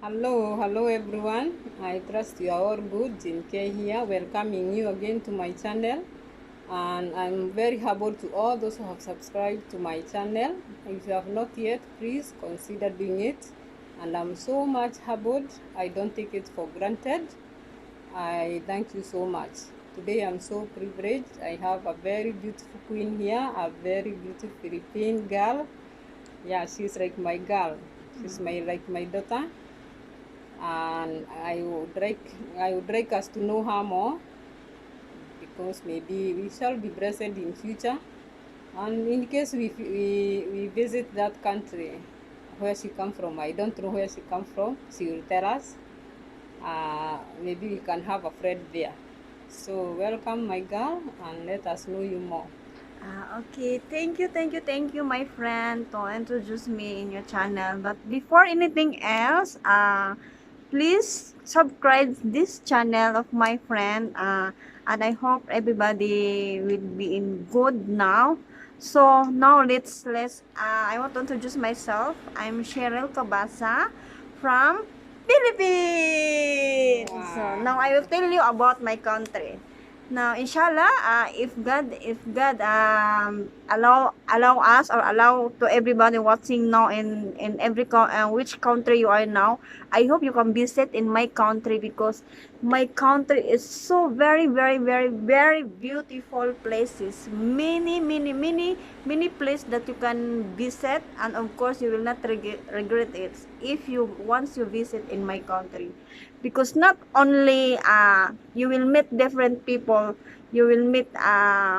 Hello everyone. I trust you are all good. Jinke here, welcoming you again to my channel. And I'm very humble to all those who have subscribed to my channel. If you have not yet, please consider doing it. And I'm so much humbled. I don't take it for granted. I thank you so much. Today I'm so privileged. I have a very beautiful queen here, a very beautiful Philippine girl. Yeah, she's like my girl. She's like my daughter, and I would like us to know her more, because maybe we shall be blessed in future, and in case we visit that country where she come from. I don't know where she come from. She will tell us. Maybe we can have a friend there. So welcome, my girl, and let us know you more. Okay, thank you, my friend, to introduce me in your channel. But before anything else, please subscribe this channel of my friend, and I hope everybody will be in good now. So now I want to introduce myself. I'm Cheryl Cabasa from Philippines. So Wow. now I will tell you about my country. Now, inshallah, if God allow us or allow to everybody watching now in which country you are now, I hope you can visit in my country, because my country is so very beautiful places. Many places that you can visit, and of course you will not regret it if you once you visit in my country, because not only you will meet different people, you will meet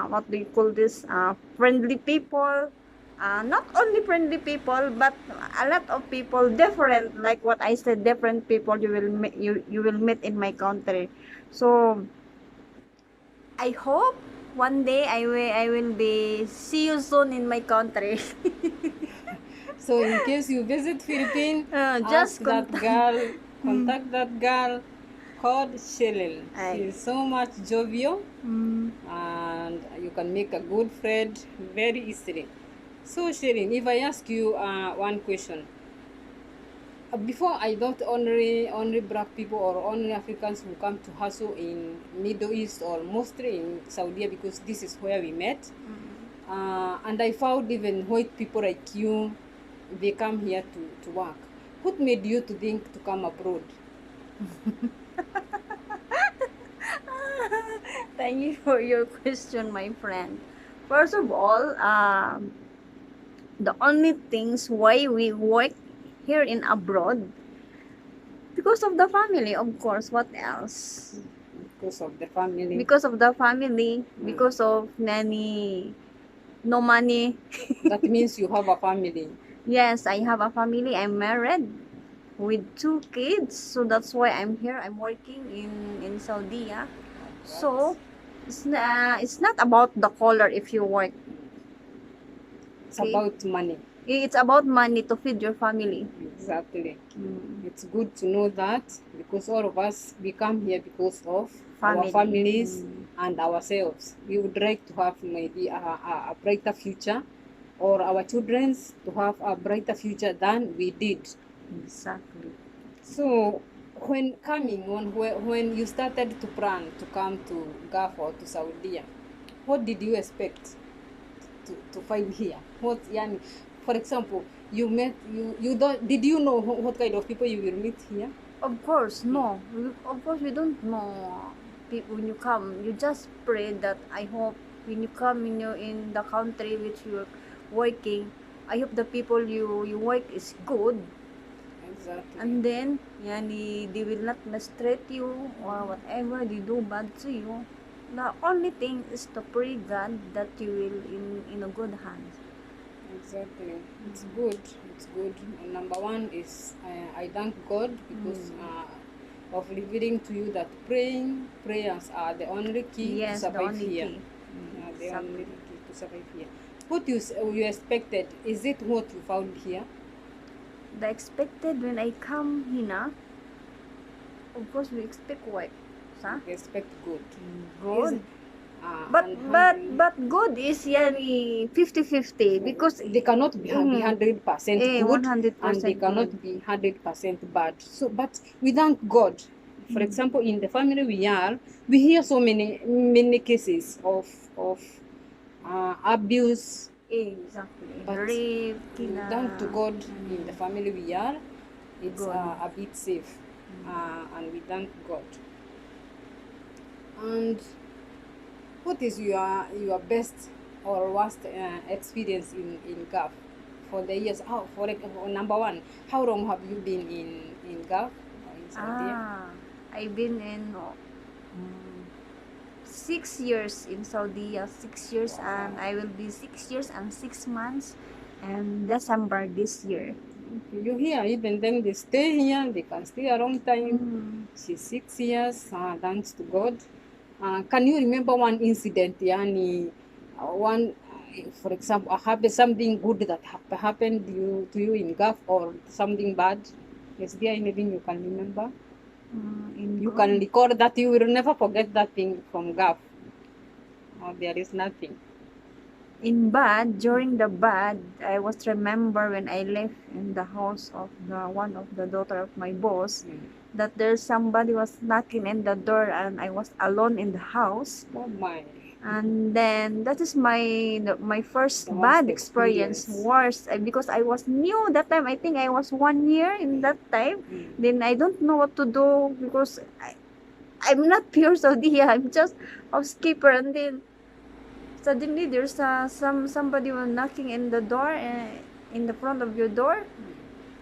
what do you call this, friendly people, not only friendly people, but a lot of people different, like what I said, different people you will meet in my country. So I hope one day I will be see you soon in my country. So in case you visit Philippines, ask Just that contact. girl, contact that girl called Cheryl. She Ay. is so much jovial, Mm. and you can make a good friend very easily. So Cheryl, if I ask you one question, before, I don't only black people or only Africans who come to hustle in Middle East or mostly in Saudi, because this is where we met. And I found even white people like you, they come here to work. What made you to think to come abroad? Thank you for your question, my friend. First of all, the only things why we work here in abroad, because of the family, of course. What else? Because of the family. Because of the family, because of nanny, no money. That means you have a family. Yes, I have a family. I'm married with 2 kids, so that's why I'm here. I'm working in Saudi. Yeah. Right? So it's not about the color if you work. It's Okay, about money. it's about money to feed your family. Exactly. Mm. It's good to know that, because all of us, we come here because of our Family. families Mm. and ourselves. We would like to have maybe a brighter future, or our children's to have a brighter future than we did. Exactly. So when coming on, when you started to plan to come to Gulf or to Saudi, what did you expect to find here? What yani, for example, you don't, did you know what kind of people you will meet here? Of course, no. Of course, we don't know. When you come, you just pray that I hope when you come in the country which you're working, I hope the people you work is good, Exactly. and then yani they will not mistreat you or whatever they do bad to you. The only thing is to pray God that you will in a good hands. Exactly. It's good. It's good. And number one is, I thank God, because of revealing to you that prayers are the only key to Yes, the survive only here. key. The only Exactly. key to survive here. What you expected, is it what you found here? The expected when I come here, of course we expect work. Sa? You expect good. Is Good. But good is yani 50-50 because they cannot be 100% good, 100% and they cannot good. be 100% bad. So, but we thank God. For Mm. example, in the family we hear so many cases of abuse, Exactly. but Rape, we thank to God in the Mm. family it's Good. a bit safe, and we thank God. And what is your best or worst experience in Gulf for the years? For number one, how long have you been in Gulf or in Saudi? I've been in 6 years in Saudi, 6 years, and I will be 6 years and 6 months, and December this year. You hear, even them they stay here, they can stay a long time. She's 6 years, thanks to God. Can you remember one incident, yani, one, for example, something good that happened to you in Gulf, or something bad? Is there anything you can remember? You can record that you will never forget that thing from Gulf. Or there is nothing. In bad, during the bad, I was remember when I left in the house of the one of the daughter of my boss, that there's somebody was knocking in the door and I was alone in the house. Oh my. And then that is my first The worst bad experience, experience. worst, because I was new that time. I think I was 1 year in that time. Then I don't know what to do because I'm not pure Saudi. I'm just housekeeper. And then suddenly there's somebody was knocking in the door, in the front of your door,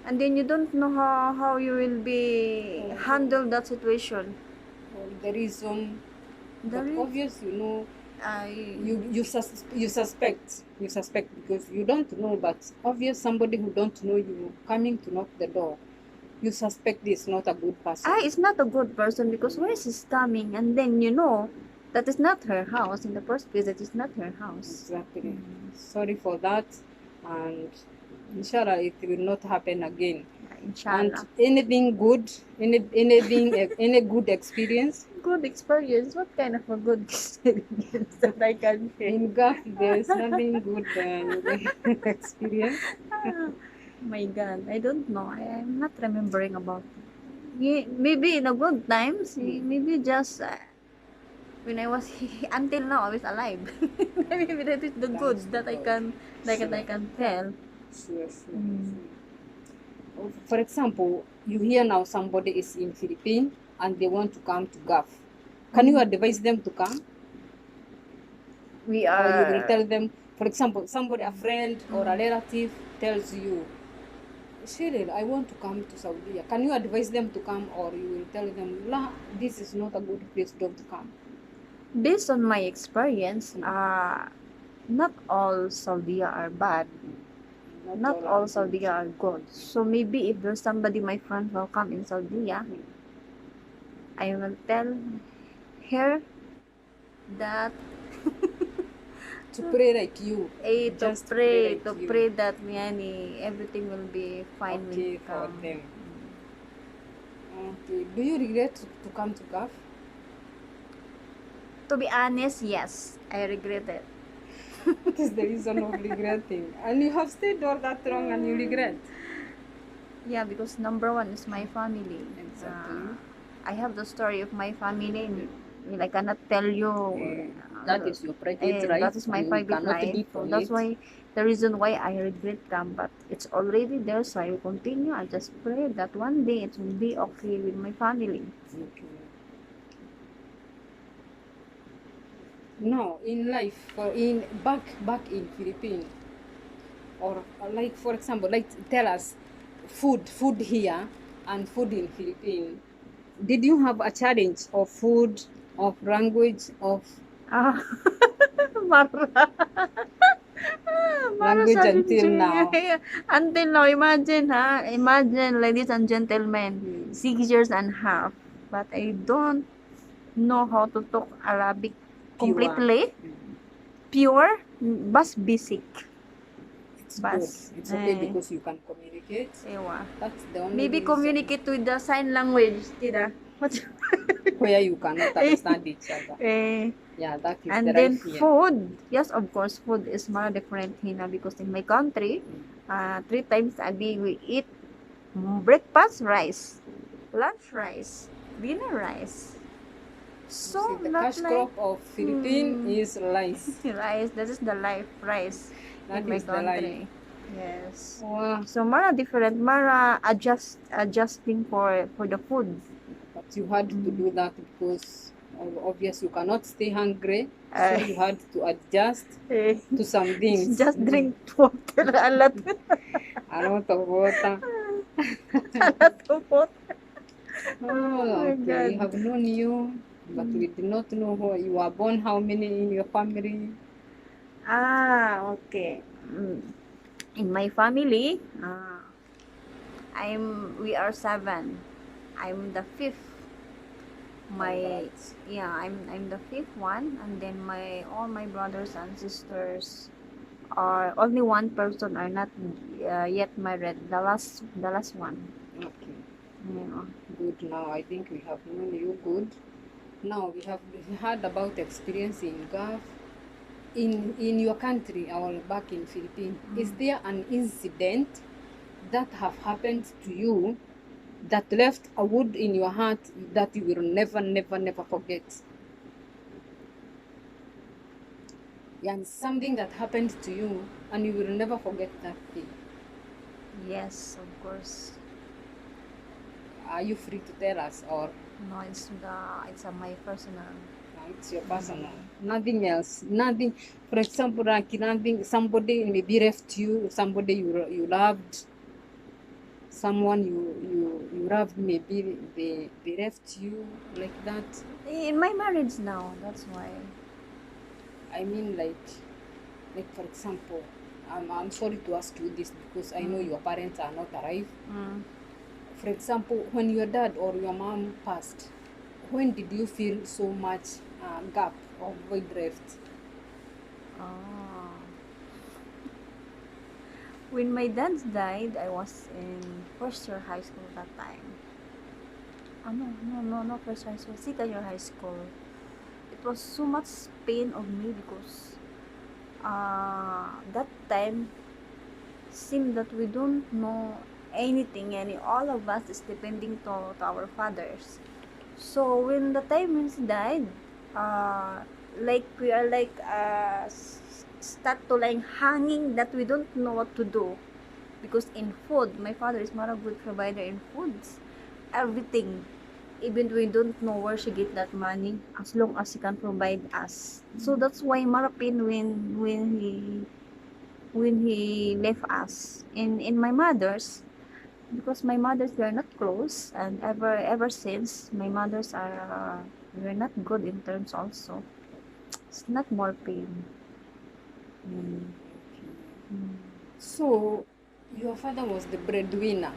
and then you don't know how you will be handle that situation. Well, the reason, The but re- obvious, I you suspect because you don't know, but obvious somebody who don't know you coming to knock the door, you suspect this not a good person. is not a good person because where is she coming? And then that is not her house in the first place. That is not her house. Exactly. Sorry for that, and inshallah it will not happen again. Inshallah. And anything good, any good experience? Good experience. What kind of a good experience that I can say? In Gulf, there's nothing good experience. My God, I don't know. I'm not remembering about it. Yeah, maybe in a good times, maybe just when I was until now I was alive. Maybe that is the good that I can tell. Sure. For example, you hear now somebody is in Philippines and they want to come to Gulf. Can you advise them to come? We Or you will are tell them, for example, somebody, a friend or a relative tells you, Cheryl, I want to come to Saudi. Can you advise them to come, or you will tell them, La, this is not a good place, don't come? based on my experience, not all Saudi are bad. Not all Saudi are good. So maybe if there's somebody, my friend, will come in Saudi, I will tell her that To pray like you. to Just pray like you. that everything will be fine when Okay you for come. them. Okay. Do you regret to come to Gulf? To be honest, yes, I regret it. What is the reason of regretting? And you have stayed all that long and you regret? Yeah, because number one is my family. Exactly. I have the story of my family. I cannot tell you. That is your private right. That is my You private cannot life. live So on that's it. why the reason why I regret them. But it's already there, so I will continue. I just pray that one day it will be okay with my family. Okay. Now, in life, in back in Philippines, or like for example, like tell us, food here and food in Philippines. Did you have a challenge of food, of language, of Mara. language until now? Until now, imagine, ladies and gentlemen, 6 years and a half. But I don't know how to talk Arabic completely. Pure, but basic. It's good. It's okay because you can communicate. That's the only Maybe reason. communicate with the sign language, tida. Where you cannot understand each other. Yeah, that is And the then life here. food, yes, of course, food is more different here because in my country, 3 times a day we eat breakfast rice, lunch rice, dinner rice. You see, So the not cash like crop of Philippines hmm, is rice. rice. That is the life rice That in my is the life. country. Yes. Wow. So mara different, mara adjusting for the food. But you had to do that because obvious you cannot stay hungry, so Uh, you had to adjust to some things. just drink water a lot, A lot of water. a lot of water. Oh Oh, my okay. We God. have known you, but we did not know who you were born. How many in your family? Okay. In my family, we are seven. I'm the fifth. All My right. yeah, I'm the fifth one, and then all my brothers and sisters are only one person are not yet married. The last one. Okay. Yeah. Good. Now I think we have known you good. Now we have heard about experience in Gulf. In your country or back in Philippines, is there an incident that have happened to you that left a wound in your heart that you will never, never, never forget? And something that happened to you and you will never forget that thing. Yes, of course. Are you free to tell us, or No, it's my personal. it's your personal? Nothing else. Nothing. For example, like nothing. Somebody maybe left you. Somebody you loved. Someone you loved. Maybe they left you like that. In my marriage now, that's why. I mean, like for example, I'm sorry to ask you this because I know your parents are not alive. For example, when your dad or your mom passed, when did you feel so much gap or void left? Oh. When my dad died, I was in first year high school that time. No, first high school, second year high school. It was so much pain of me because that time seemed that we don't know anything, and all of us is depending to our fathers. So when the time when he died, like we are like start to like hanging that we don't know what to do because in food my father is not a good provider in foods, everything, even we don't know where she get that money as long as he can provide us. So that's why marapin when he left us. In my mother's, because my mothers were not close, and ever since my mothers are were not good in terms also, it's not more pain. Mm. So your father was the breadwinner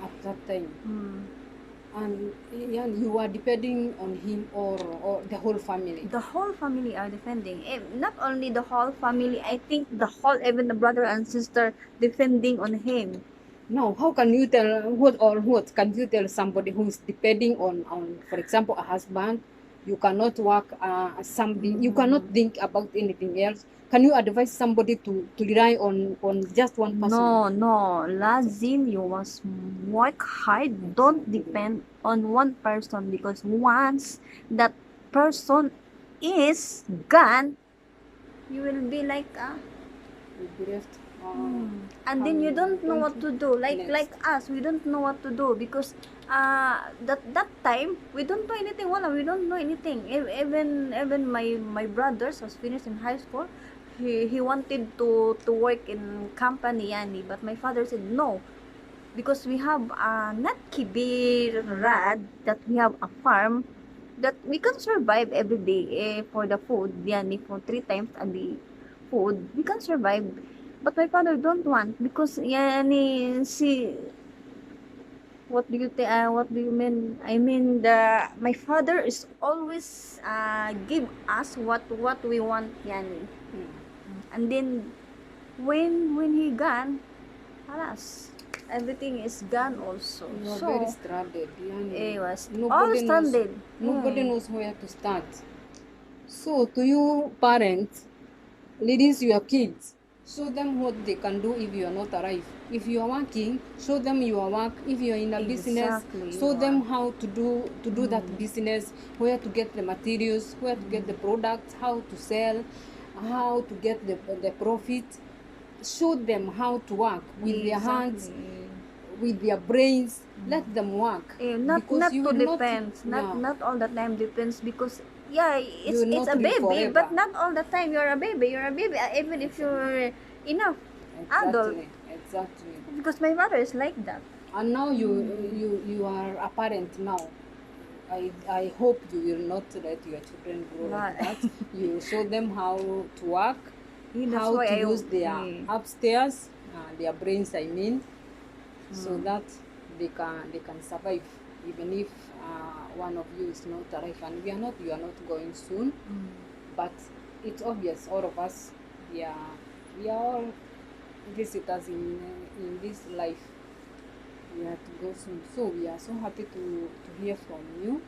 at that time, Mm. and yeah, you were depending on him or the whole family. The whole family are defending. Not only the whole family, I think the whole, even the brother and sister defending on him. Now, how can you tell what can you tell somebody who's depending on for example, a husband? You cannot work, something. You cannot think about anything else. Can you advise somebody to rely on just one person? No, Lazim, you must work hard. Don't depend on one person because once that person is gone, you will be like You'll be left, and then you don't know what to do. Like next. us, we don't know what to do because that time we don't know anything. Wala, we don't know anything. Even my brothers was finished in high school. He wanted to work in company yani, but my father said no because we have not kibir rad, that we have a farm that we can survive every day for the food yani, for 3 times a day food we can survive. But my father don't want because yani si what do you mean? I mean my father is always give us what we want yani. And then when he gone, alas, everything is gone also. You are So very stranded. it was all Nobody knows. stranded. Nobody knows where to start. So to you parents, ladies, your kids, show them what they can do if you are not arrived. If you are working, show them your work. If you are in a business, Exactly, show you them are. how to do that business, where to get the materials, where to get the products, how to sell, how to get the profit. Show them how to work with their hands, Exactly. with their brains. Let them work, Not because you to will not, depends. yeah, Not all the time depends because yeah, you will it's not a live baby, forever. but not all the time you're a baby. You're a baby even if you're enough adult. Exactly. Because my mother is like that. And now you are a parent now. I hope you will not let your children grow like But that. You show them how to work, that's how why to I use their upstairs, their brains, I mean, so that they can survive, even if one of you is not alive, and you are not going soon. But it's obvious all of us, we are all visitors in this life. We have to go soon. So we are so happy to hear from you.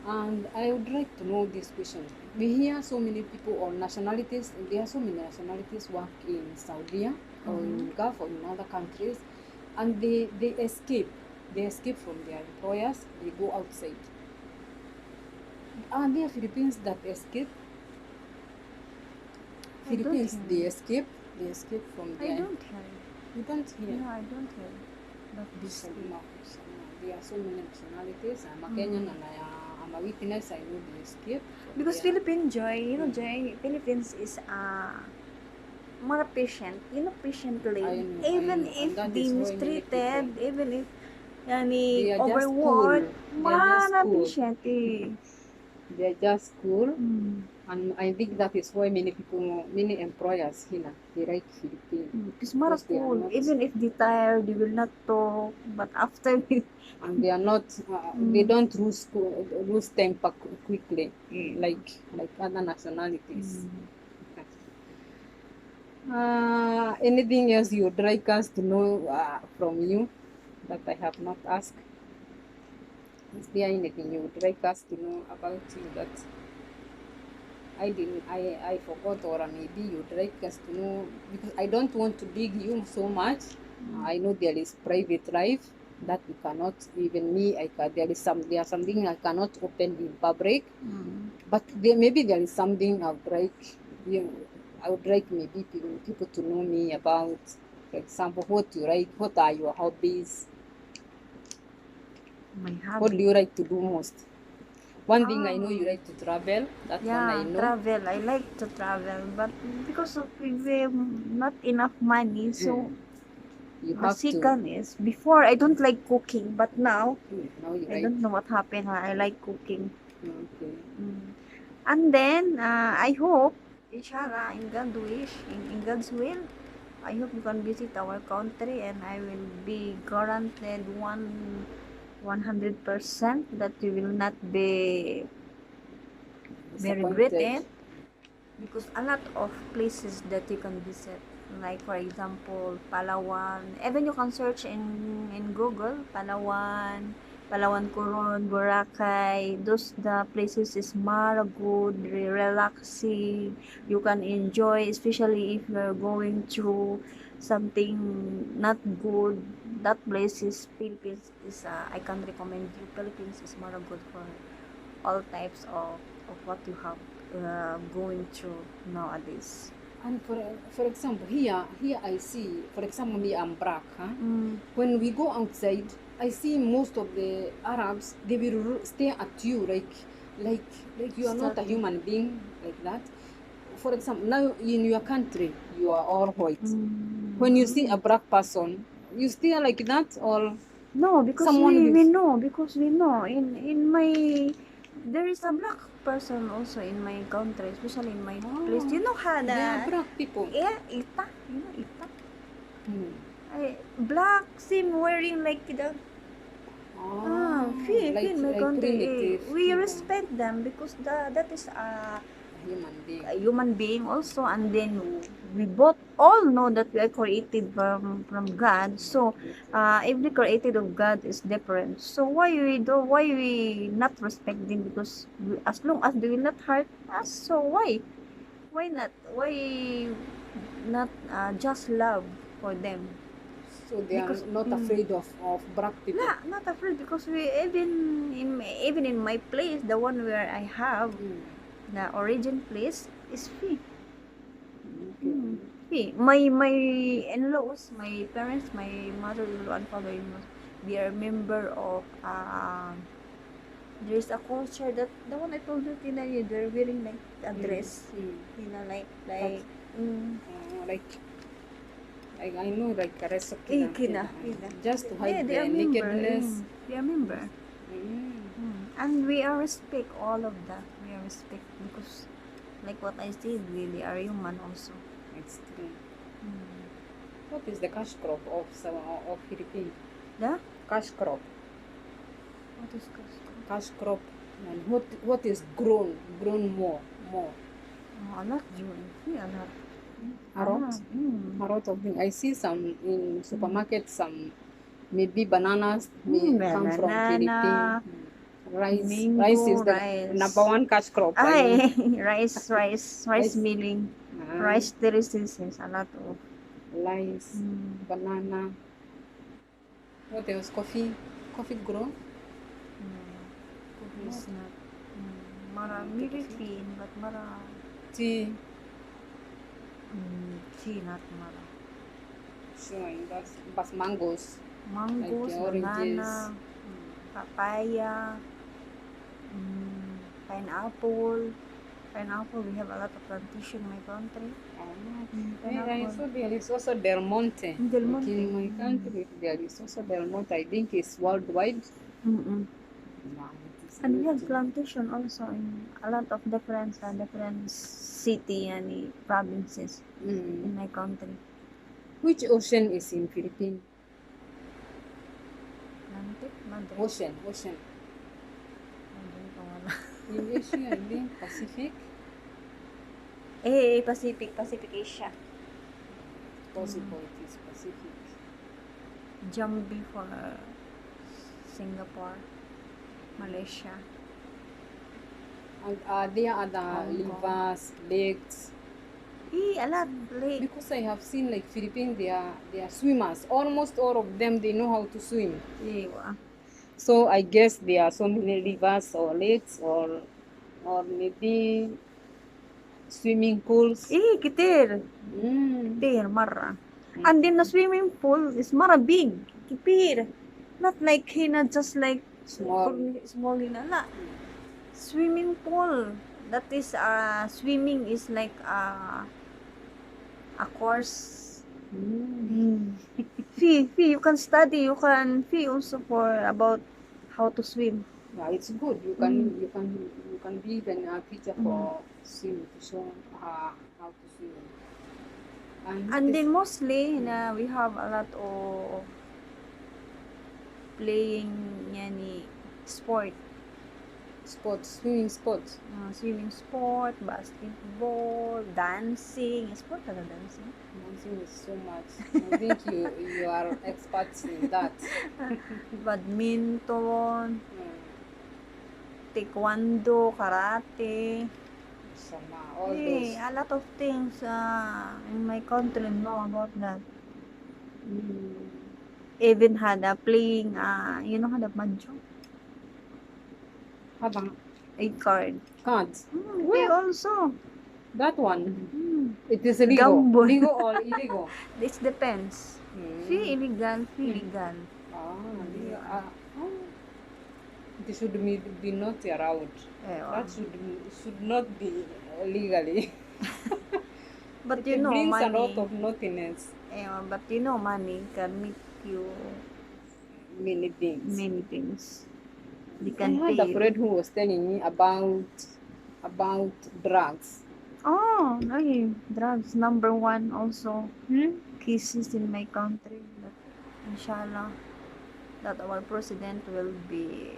And I would like to know this question. We hear so many people or nationalities, there are so many nationalities work in Saudi or in Gulf or in other countries, and they escape. They escape from their employers, they go outside. Are there Philippines that escape? I don't Philippines, hear. they escape from I their, don't hear. you don't hear. No, I don't hear. But this Salma, there are so many nationalities. I'm a Kenyan and I'm a witness. I know they escape from because there. Philippine Joy, Joy, Philippines is more patient, patiently. I know, Even and if that they is why many people, mistreated, even if they are just overworked, cool. They are just mana cool. patient eh. They are just cool. Mm. And I think that is why many people, many employers here, they like Philippines. Because mara Because they are cool. not, Even if they tired, they will not talk. But after and they are not, they don't lose temper quickly, like other nationalities. Anything else you would like us to know from you that I have not asked? Is there anything you would like us to know about you that I forgot, or maybe you'd like us to know? Because I don't want to dig you so much. I know there is private life that you cannot, even me, there are something I cannot open in public. But maybe there is something I would like maybe people to know me about. For example, what you like, what are your hobbies? my What do hobby. you like to do most? One thing I know, you like to travel. That one I Yeah, know. travel. I like to travel, but because of we have not enough money, so You have to. masikan is before I don't like cooking, but now Now you I like. don't know what happened. I like cooking. Okay. And then I hope, inshallah, in God's wish, in God's will, I hope you can visit our country and I will be guaranteed 100% that you will not be Disappointed. regretted because a lot of places that you can visit, like for example Palawan, even you can search in Google Palawan Coron, Boracay, those the places is mara good, relaxing, you can enjoy, especially if you're going through something not good. That place is Philippines is I can recommend you. Philippines is mara good for all types of what you have going through nowadays. And for example, here I see, for example, me, I'm black, huh? When we go outside, I see most of the Arabs, they will stare at you like you are not a human being, like that. For example, now in your country, you are all white. When you see a black person, you stare like that, or No, because someone we will. know, in my there is a black person also in my country, especially in my place. You know how They are the black people. yeah, Ita, you know Ita. Black same wearing like the Oh, Feel my like country. primitive We people. respect them because that is human being. a human being also, and then we both all know that we are created from God. So every created of God is different. So why we not respect them? Because as long as they will not hurt us, so why not just love for them? So they are Because not afraid of black people. not afraid, because we even in my place, the one where I have Mm. the origin place is free. Okay. See, my in-laws, my parents, my mother-in-law and father-in-law, they are member of there's a culture that the one I told you, Tina, they're wearing like a dress, Tina, like Like I know like Kina. just to Yeah, hide they the are member. nakedness. They are member. And we are respect all of that. We are respect because, like what I said, they are human also. It's true. What is the cash crop of Philippines? The Cash crop. what is custom? Cash crop. And what is grown more? A lot, June. Yeah, a lot. A lot. A lot of things. I see some in supermarket. Some maybe bananas may come from Philippines. Banana, Rice mango, is the rice. number one cash crop. Ay, rice Rice. milling, Ah, rice terraces, a lot of. rice, banana. What else? Coffee grown. Coffee is not. Mara Philippine, but mara Tea. tea, not mara. Showing that's mangoes. Mangoes, Like oranges. banana, papaya, pineapple. Pineapple, we have a lot of plantation in my country. I saw there is also Del Monte. Del Like Monte. in my country, there is also Del Monte. I think it's worldwide. Mm-mm. Wow, it is And we good have to- plantation also in a lot of different city and provinces in my country. Which ocean is in Philippines? Atlantic, Madrid. Ocean. Madrid, wala. In Asia, I think Pacific. Pacific Asia. Possible it is Pacific. Jambi for Singapore, Malaysia. And there are the rivers, lakes. A lot lake. Because I have seen like Philippines, they are swimmers. Almost all of them, they know how to swim. Wow. So I guess there are so many rivers or lakes or maybe swimming pools. Kitir. Kitir, mara. And then the swimming pool is mara big. Kitir. Not like hina, just like Small. small hina. Swimming pool. That is swimming is like a course. Fee, you can study, you can fee also for about how to swim. Yeah, it's good. You can be even a teacher for swim to show how to swim. And then mostly we have a lot of playing yani sport. Swimming sports. Swimming sport, basketball, dancing. Sport ka na dancing? Dancing is so much. I think you are experts in that. Badminton, taekwondo, karate. All those. A lot of things in my country know about that. Even had playing, you know, had a mahjong. Habang 8 card. cards. We also. That one. It is illegal. Gamble. Legal or illegal? This depends. Fee illegal, fee legal. It should be not allowed. That should not be legally. But It you know, brings money. a lot of naughtiness. But you know, money can make you Many things. many things. They I can had pay a friend who was telling me about drugs. Oh, okay. Drugs number 1 also. Cases in my country. But inshallah, that our president will be.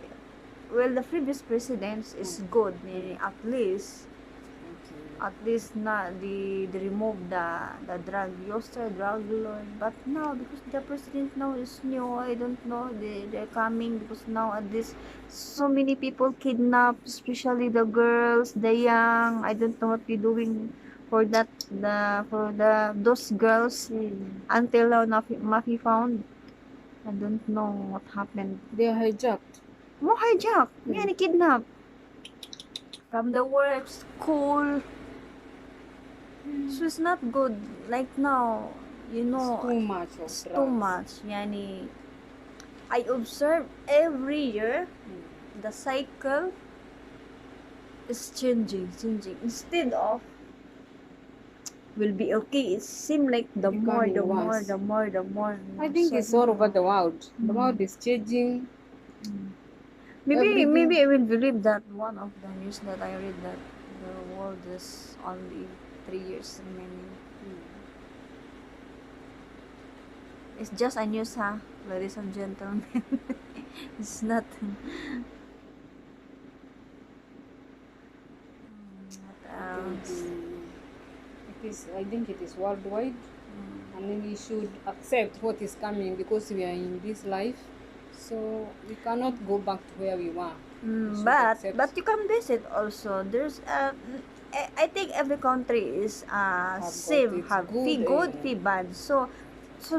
Well, the previous president is good. At least at least not they remove the drug user, drug lord. But now, because the president now is new, I don't know, they're coming because now at this so many people kidnapped, especially the girls, the young. I don't know what they're doing for that, the those girls. Until now nothing found. I don't know what happened. They are hijacked. Mo hijack, Mm. kidnap from the work, school. So it's not good. Like now, you It's know, too much of it's drugs. too much. Yani, I observe every year Mm. the cycle is changing. Instead of will be okay, it seems like the more, Becoming worse. the more. I think So, it's all over the world. The Mm. world is changing. maybe Everything. I will believe that one of the news that I read that the world is only 3 years remaining. It's just a news, ha, ladies and gentlemen. It's not. What else? I think it is worldwide, and then we should accept what is coming because we are in this life, so we cannot go back to where we were. We should accept. But you can visit also. There's I think every country is got same, its have good fee good, and- fee bad. So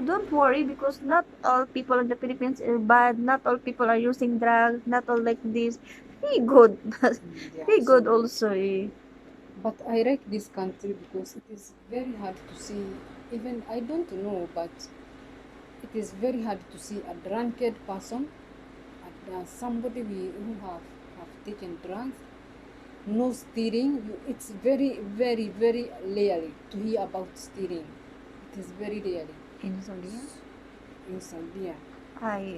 don't worry, because not all people in the Philippines are bad. Not all people are using drugs. Not all like this. Fee good, Yeah, fee so good also. Eh. But I like this country because it is very hard to see. Even I don't know, but it is very hard to see a drunkard person, somebody who have taken drugs, no stealing. It's very, very, very rarely to hear about stealing. It is very rarely In Saudi, in Saudi.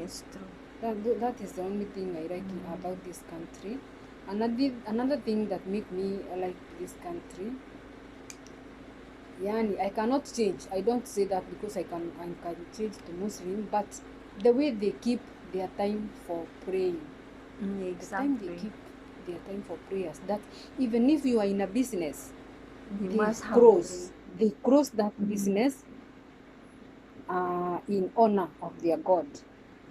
it's true. That is the only thing I like about this country. Another thing that make me like this country, yani I cannot change. I don't say that because I can change to Muslim, but the way they keep their time for praying, the time they Exactly. keep their time for prayers, that even if you are in a business, You they must have close that business in honor of their God.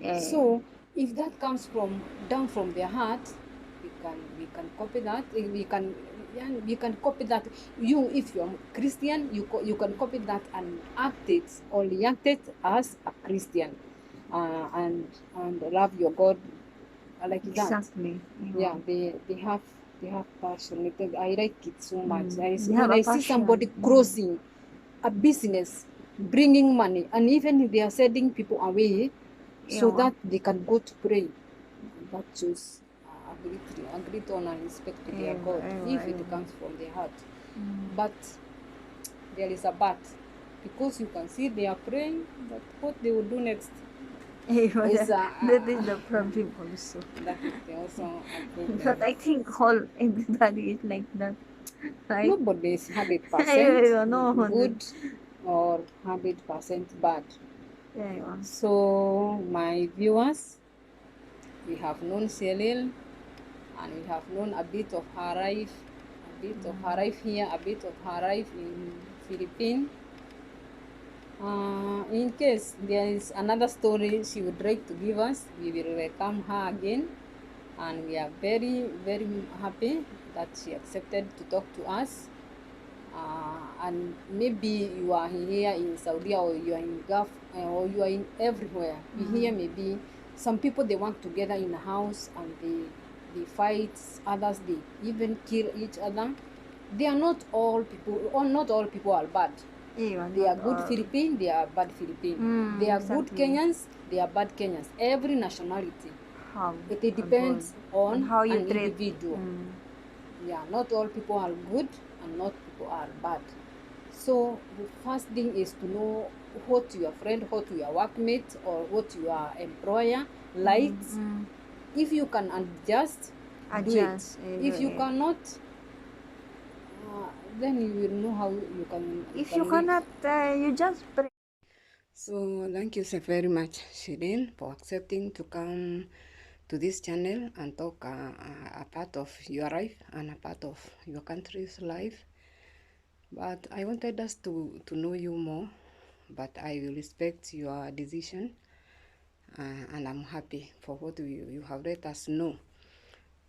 Yeah. So if that comes from down from their heart, we can copy that. We can copy that. You, if you're Christian, you can copy that and act it or react it as a Christian, and love your God like that. Exactly. Yeah, they have passion. I like it so much. They have When a I see somebody passion. crossing a business, bringing money, and even they are sending people away so Yeah. that they can go to pray, that shows a great honor and respect to their God if it comes from their heart. But there is a but, because you can see they are praying, but what they will do next is that is the problem also. that is also a problem. But I think everybody is like that. Right? Nobody is 100% Yeah, no. good or 100% bad. Yeah. So my viewers, we have known Selil, and we have known a bit of her life, here, a bit of her life in Philippines. In case there is another story she would like to give us, we will welcome her again, and we are very, very happy that she accepted to talk to us. And maybe you are here in Saudi, or you are in Gulf, or you are in everywhere. We hear maybe some people, they work together in a house and they fight, others they even kill each other. They are not all people, or not all people are bad. Yeah, They are good Philippines, they are bad Philippines. They are good Kenyans, they are bad Kenyans. Every nationality. It depends on how you an treat. individual. Yeah, not all people are good and not people are bad. So the first thing is to know what your friend, what your workmate, or what your employer likes. If you can adjust, do it. If you cannot, then you will know how you can. If you cannot, you just pray. So thank you so very much, Shirin, for accepting to come to this channel and talk a part of your life and a part of your country's life. But I wanted us to know you more, but I will respect your decision, and I'm happy for what you have let us know.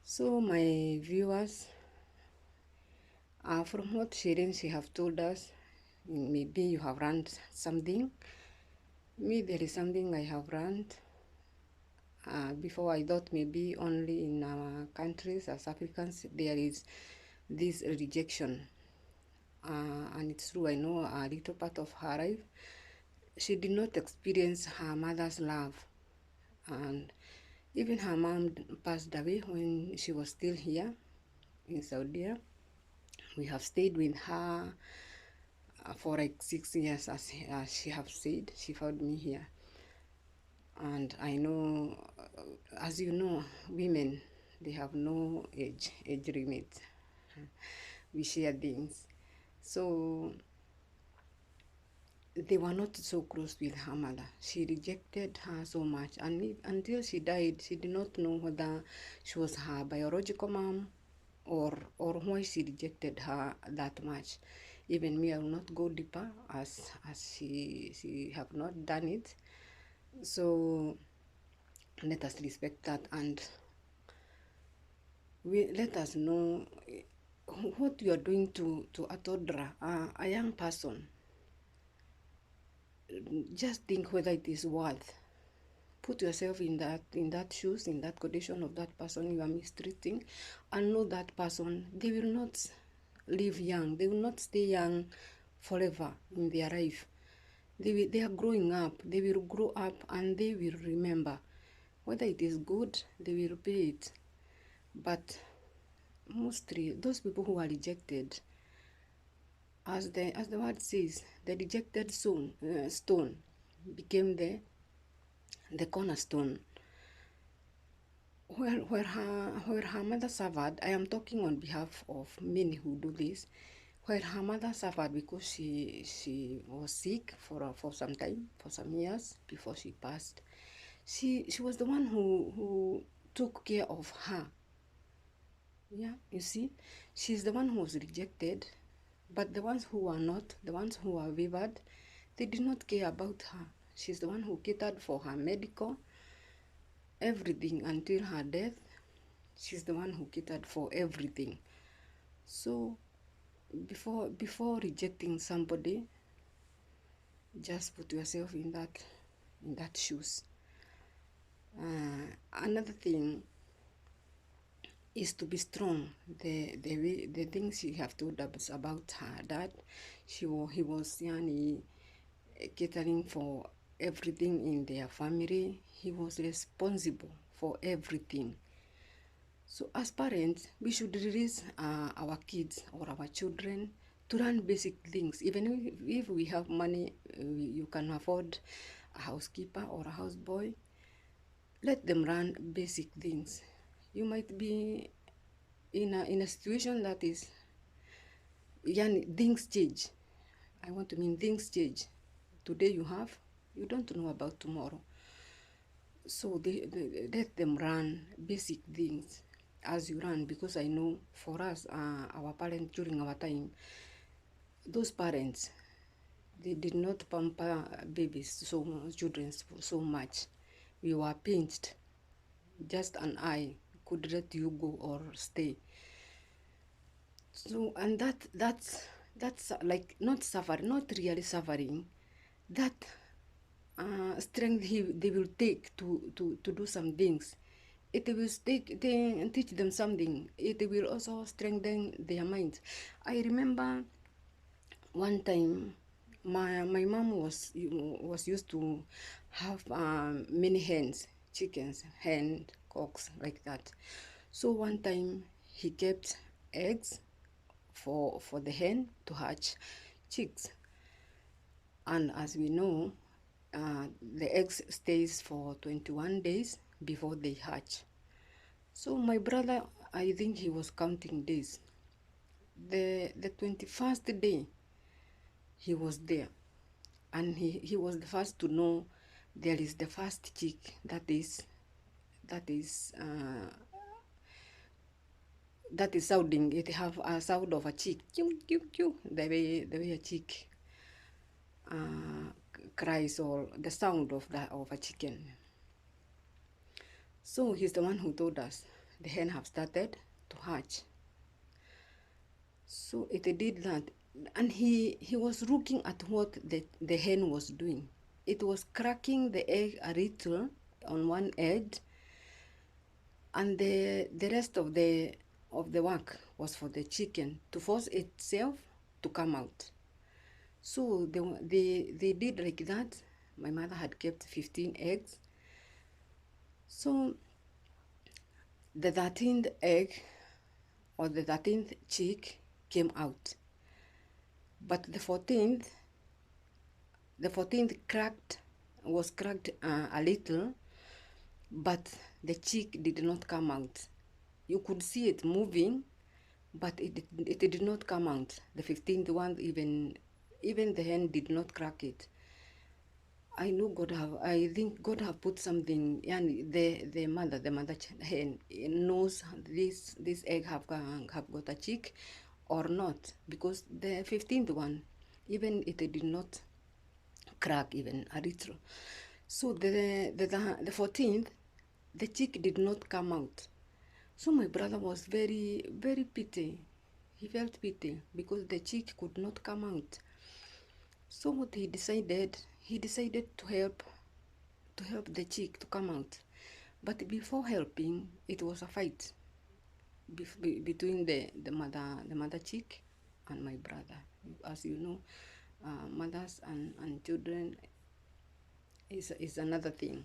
So my viewers, from what Shirin she have told us, maybe you have learned something. Me, there is something I have learned. Before I thought maybe only in our countries as Africans there is this rejection. And it's true, I know a little part of her life. She did not experience her mother's love. And even her mom passed away when she was still here in Saudi. We have stayed with her for like 6 years, as she have said. She found me here. And I know, as you know, women, they have no age limit. We share things. So they were not so close with her mother. She rejected her so much, and until she died, she did not know whether she was her biological mom or why she rejected her that much. Even me, I will not go deeper as she have not done it. So let us respect that, and let us know what you are doing to a toddler, a young person. Just think whether it is worth. Put yourself in that shoes, in that condition of that person you are mistreating, and know that person, they will not live young. They will not stay young forever in their life. They are growing up. They will grow up and they will remember. Whether it is good, they will pay it. But mostly, those people who are rejected, as the word says, the rejected stone became the cornerstone. Where her mother suffered, I am talking on behalf of many who do this, where her mother suffered because she was sick for some time, for some years before she passed. She was the one who took care of her. Yeah, you see, she's the one who was rejected, but the ones who were not, the ones who were favored, they did not care about her. She's the one who catered for her medical, everything until her death. She's the one who catered for everything. So before rejecting somebody, just put yourself in that shoes. Another thing is to be strong. The things she have told us about her dad, he was catering for everything in their family. He was responsible for everything. So as parents, we should release our kids or our children to learn basic things. Even if we have money, you can afford a housekeeper or a houseboy, let them learn basic things. You might be in a situation that is, things change. I want to mean things change. Today you don't know about tomorrow. So they let them run basic things as you run, because I know for us, our parents during our time, those parents, they did not pamper babies, children so much. We were pinched. Just an eye could let you go or stay. So, and that's like not suffering, not really suffering. That strength they will take to do some things. It will teach them something. It will also strengthen their minds. I remember one time my mom was used to have many hens, chickens, hen, cocks, like that. So one time he kept eggs for the hen to hatch chicks, and as we know, the eggs stays for 21 days before they hatch. So my brother, I think he was counting days. The 21st day he was there, and he was the first to know there is the first chick that is that is sounding. It have a sound of a chick, the way a chick cries, or the sound of a chicken. So he's the one who told us the hen have started to hatch. So it did that, and he was looking at what the hen was doing. It was cracking the egg a little on one edge, and the rest of the work was for the chicken to force itself to come out. So they did like that. My mother had kept 15 eggs. So the 13th egg, or the 13th chick, came out. But the 14th was cracked a little, but the chick did not come out. You could see it moving, but it did not come out. The 15th one, even the hen did not crack it. I think God have put something, and the mother hen knows this egg have got a chick or not, because the 15th one, even it did not crack even a little. So the 14th, the chick did not come out. So my brother was very, very pity. He felt pity because the chick could not come out. So what he decided to help the chick to come out. But before helping, it was a fight between the mother chick and my brother. As you know, mothers and children is another thing.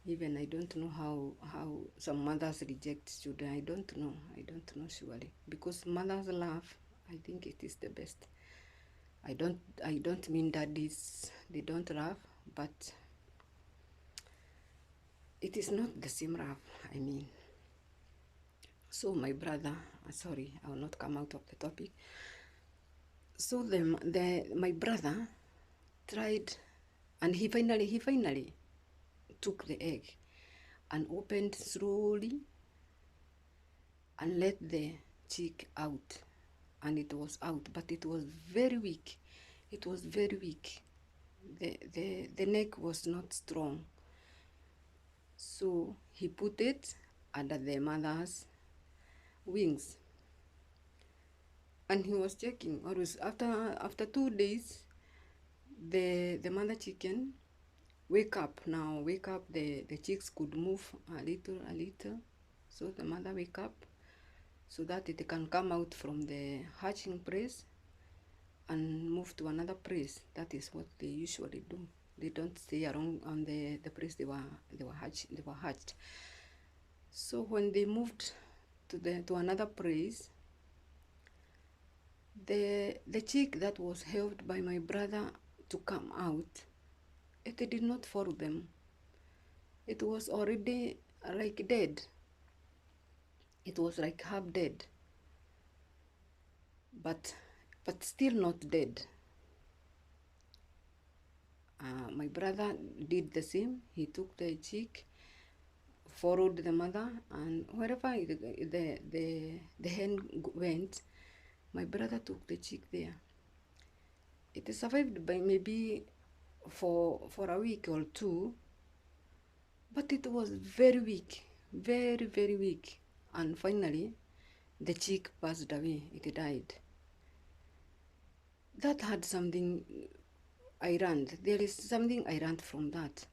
Even I don't know how some mothers reject children. I don't know surely, because mothers love, I think it is the best. I don't mean daddies they don't love, but it is not the same love, I mean. So my brother, sorry, I will not come out of the topic. So my brother tried, and he finally took the egg and opened slowly and let the chick out, and it was out, but it was very weak. The neck was not strong. So he put it under the mother's wings, and he was checking always. After 2 days, the mother chicken wake up. The chicks could move a little. So the mother wake up so that it can come out from the hatching place and move to another place. That is what they usually do. They don't stay around on the place they were hatched. So when they moved to another place, the chick that was helped by my brother to come out, it did not follow them. It was already like dead. It was like half dead, but still not dead. My brother did the same. He took the chick, followed the mother, and wherever the hen went, my brother took the chick there. It survived by maybe for a week or two, but it was very weak, very, very weak. And finally, the chick passed away. It died. That had something I learned. There is something I learned from that.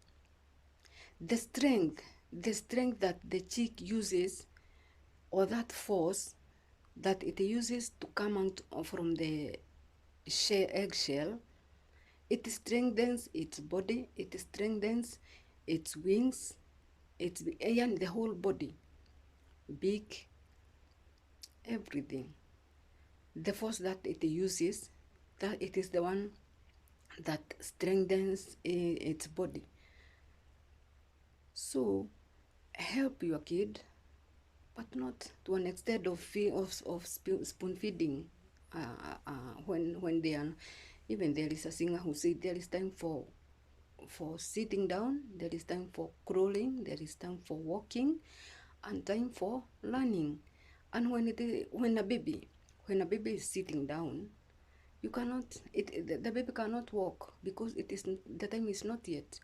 The strength that the chick uses, or that force that it uses to come out from the eggshell, it strengthens its body, it strengthens its wings, and the whole body, beak, everything. The force that it uses, that it is the one that strengthens its body. So help your kid, but not to an extent of spoon feeding. When they are, even there is a singer who said there is time for sitting down, there is time for crawling, there is time for walking, and time for learning. And when a baby is sitting down, you cannot, the baby cannot walk because the time is not yet.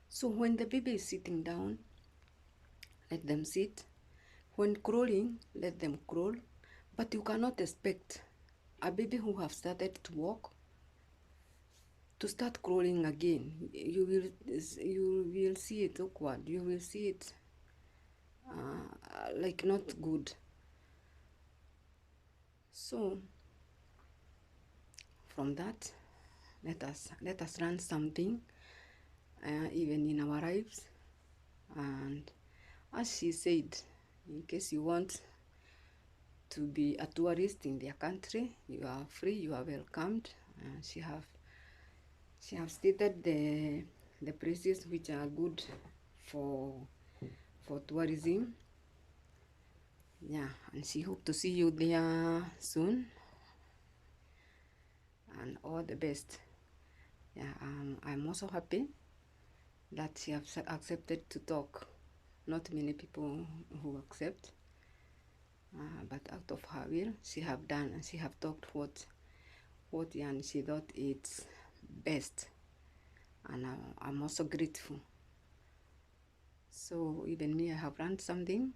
So when the baby is sitting down, let them sit. When crawling, let them crawl. But you cannot expect a baby who have started to walk to start crawling again. You will see it awkward. You will see it like not good. So from that, let us learn something, even in our lives. And as she said, in case you want to be a tourist in their country, you are free, you are welcomed. She have stated the places which are good for tourism. Yeah, and she hope to see you there soon, and all the best. Yeah, I'm also happy that she has accepted to talk. Not many people who accept, but out of her will, she have done, and she have talked what and she thought it's best, and I'm also grateful. So even me, I have learned something.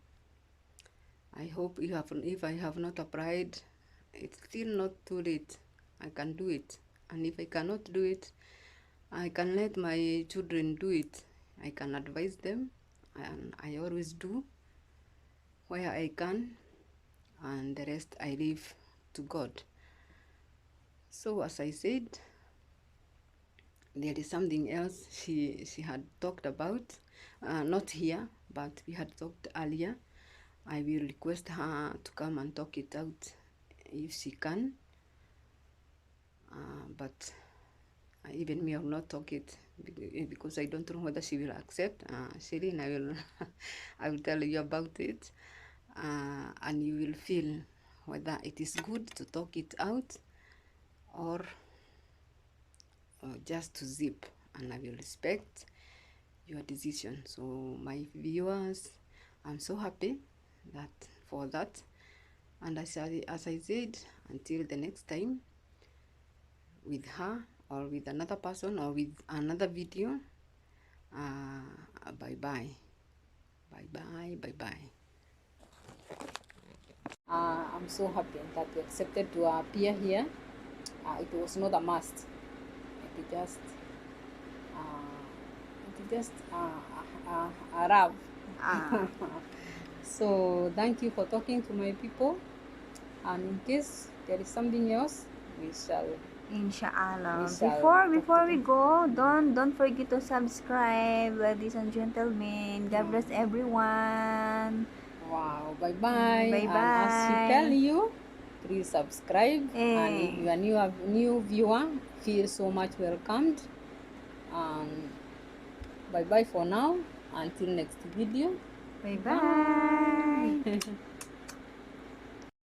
I hope if I have not applied, it's still not too late. I can do it, and if I cannot do it, I can let my children do it. I can advise them, and I always do where I can, and the rest I leave to God. So as I said, there is something else she had talked about, not here, but we had talked earlier. I will request her to come and talk it out if she can, but even me, I will not talk it because I don't know whether she will accept. Shireen, I will tell you about it, and you will feel whether it is good to talk it out or just to zip, and I will respect your decision. So my viewers, I'm so happy for that, and as I said, until the next time with her or with another person or with another video, bye bye. I'm so happy that you accepted to appear here. It was not a must. It just arrived. So thank you for talking to my people, and in case there is something else, we shall Inshallah. We shall Before we go, don't forget to subscribe, ladies and gentlemen. God bless everyone. Wow, bye bye. Bye And as she bye. tell you, please subscribe. And if you are new viewer, feel so much welcomed. And bye bye for now. Until next video. Bye bye.